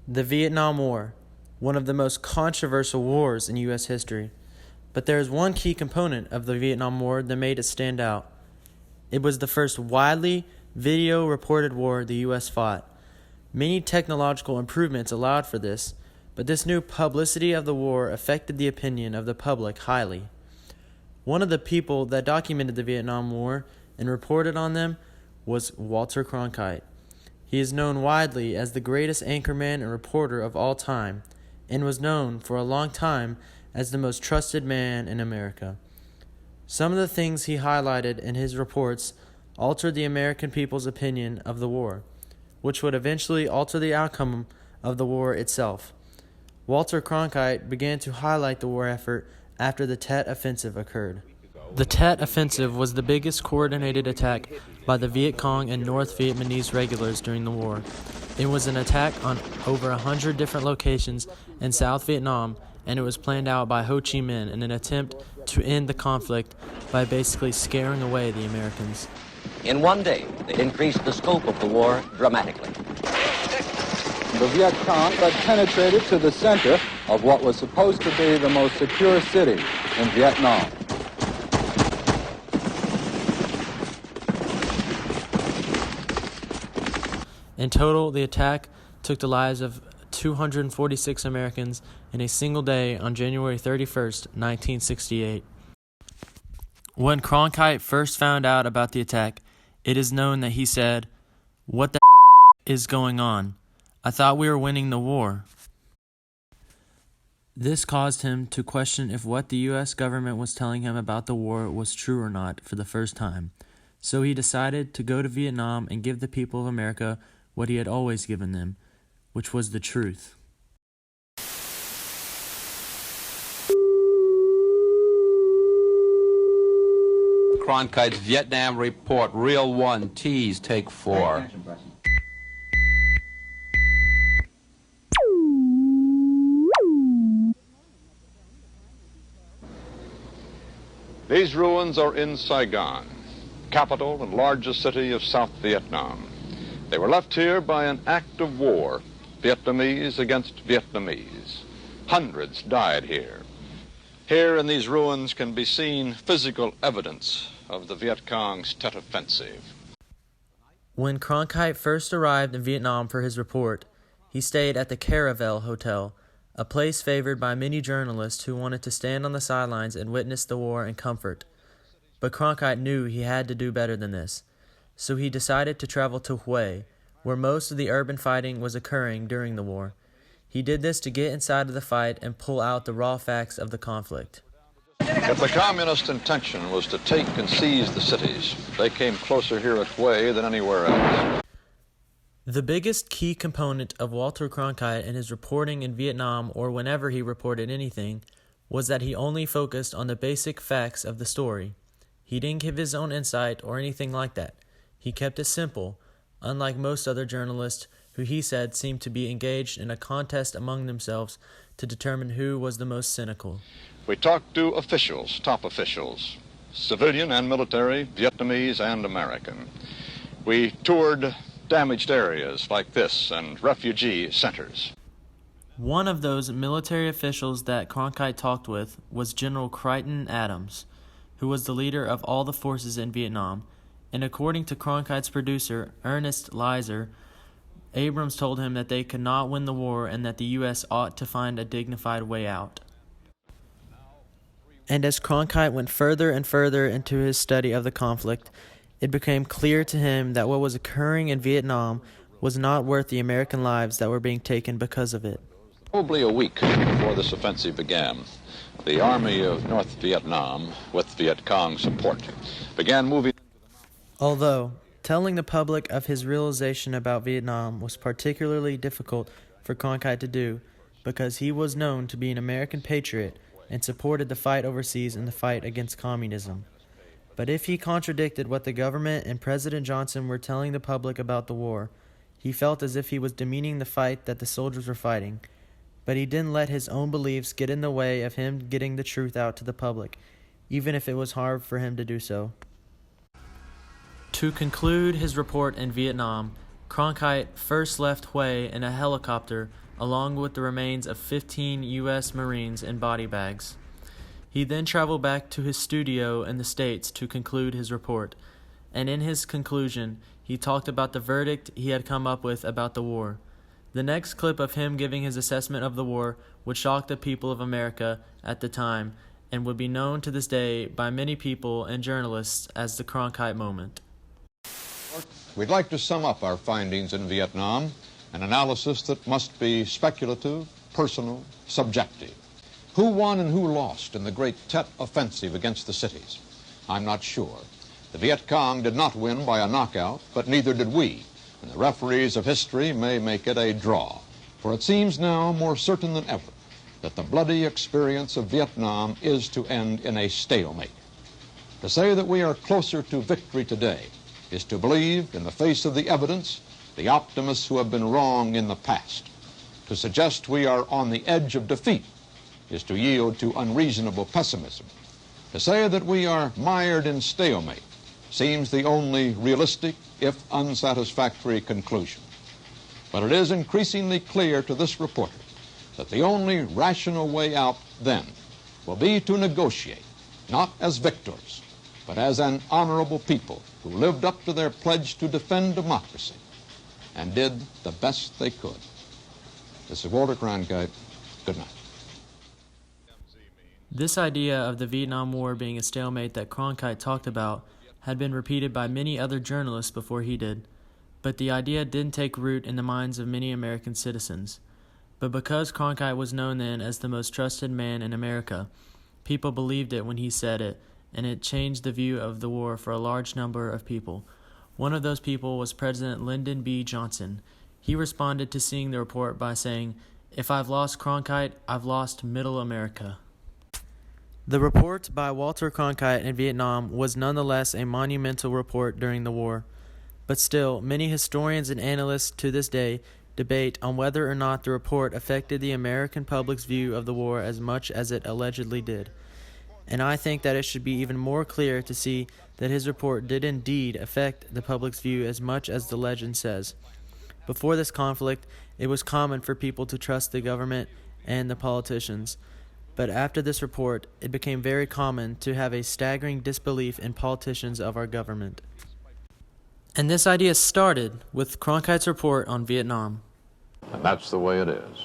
The Vietnam War, one of the most controversial wars in U.S. history. But there is one key component of the Vietnam War that made it stand out. It was the first widely video-reported war the U.S. fought. Many technological improvements allowed for this, but this new publicity of the war affected the opinion of the public highly. One of the people that documented the Vietnam War and reported on them was Walter Cronkite. He is known widely as the greatest anchorman and reporter of all time, and was known for a long time as the most trusted man in America. Some of the things he highlighted in his reports altered the American people's opinion of the war, which would eventually alter the outcome of the war itself. Walter Cronkite began to highlight the war effort after the Tet Offensive occurred. The Tet Offensive was the biggest coordinated attack by the Viet Cong and North Vietnamese regulars during the war. It was an attack on over 100 different locations in South Vietnam, and it was planned out by Ho Chi Minh in an attempt to end the conflict by basically scaring away the Americans. In one day, they increased the scope of the war dramatically. The Viet Cong had penetrated to the center of what was supposed to be the most secure city in Vietnam. In total, the attack took the lives of 246 Americans in a single day on January 31st, 1968. When Cronkite first found out about the attack, it is known that he said, "What the is going on? I thought we were winning the war." This caused him to question if what the U.S. government was telling him about the war was true or not for the first time. So he decided to go to Vietnam and give the people of America what he had always given them, which was the truth. Cronkite's Vietnam Report, Reel 1, T's, Take 4. These ruins are in Saigon, capital and largest city of South Vietnam. They were left here by an act of war, Vietnamese against Vietnamese. Hundreds died here. Here in these ruins can be seen physical evidence of the Viet Cong's Tet Offensive. When Cronkite first arrived in Vietnam for his report, he stayed at the Caravel Hotel, a place favored by many journalists who wanted to stand on the sidelines and witness the war in comfort. But Cronkite knew he had to do better than this, so he decided to travel to Hue, where most of the urban fighting was occurring during the war. He did this to get inside of the fight and pull out the raw facts of the conflict. If the communist intention was to take and seize the cities, they came closer here at Hue than anywhere else. The biggest key component of Walter Cronkite in his reporting in Vietnam, or whenever he reported anything, was that he only focused on the basic facts of the story. He didn't give his own insight or anything like that. He kept it simple, unlike most other journalists who he said seemed to be engaged in a contest among themselves to determine who was the most cynical. We talked to officials, top officials, civilian and military, Vietnamese and American. We toured damaged areas like this and refugee centers. One of those military officials that Cronkite talked with was General Crichton Adams, who was the leader of all the forces in Vietnam, and according to Cronkite's producer, Ernest Lizer, Abrams told him that they could not win the war and that the U.S. ought to find a dignified way out. And as Cronkite went further and further into his study of the conflict, it became clear to him that what was occurring in Vietnam was not worth the American lives that were being taken because of it. Probably a week before this offensive began, the Army of North Vietnam, with Viet Cong support, began moving. Although telling the public of his realization about Vietnam was particularly difficult for Cronkite to do because he was known to be an American patriot and supported the fight overseas and the fight against communism. But if he contradicted what the government and President Johnson were telling the public about the war, he felt as if he was demeaning the fight that the soldiers were fighting. But he didn't let his own beliefs get in the way of him getting the truth out to the public, even if it was hard for him to do so. To conclude his report in Vietnam, Cronkite first left Hue in a helicopter along with the remains of 15 U.S. Marines in body bags. He then traveled back to his studio in the States to conclude his report, and in his conclusion, he talked about the verdict he had come up with about the war. The next clip of him giving his assessment of the war would shock the people of America at the time and would be known to this day by many people and journalists as the Cronkite moment. We'd like to sum up our findings in Vietnam, an analysis that must be speculative, personal, subjective. Who won and who lost in the great Tet offensive against the cities? I'm not sure. The Viet Cong did not win by a knockout, but neither did we, and the referees of history may make it a draw. For it seems now more certain than ever that the bloody experience of Vietnam is to end in a stalemate. To say that we are closer to victory today is to believe, in the face of the evidence, the optimists who have been wrong in the past. To suggest we are on the edge of defeat is to yield to unreasonable pessimism. To say that we are mired in stalemate seems the only realistic, if unsatisfactory, conclusion. But it is increasingly clear to this reporter that the only rational way out then will be to negotiate, not as victors, but as an honorable people who lived up to their pledge to defend democracy and did the best they could. This is Walter Cronkite. Good night. This idea of the Vietnam War being a stalemate that Cronkite talked about had been repeated by many other journalists before he did, but the idea didn't take root in the minds of many American citizens. But because Cronkite was known then as the most trusted man in America, people believed it when he said it, and it changed the view of the war for a large number of people. One of those people was President Lyndon B. Johnson. He responded to seeing the report by saying, "If I've lost Cronkite, I've lost Middle America." The report by Walter Cronkite in Vietnam was nonetheless a monumental report during the war. But still, many historians and analysts to this day debate on whether or not the report affected the American public's view of the war as much as it allegedly did. And I think that it should be even more clear to see that his report did indeed affect the public's view as much as the legend says. Before this conflict, it was common for people to trust the government and the politicians. But after this report, it became very common to have a staggering disbelief in politicians of our government. And this idea started with Cronkite's report on Vietnam. And that's the way it is.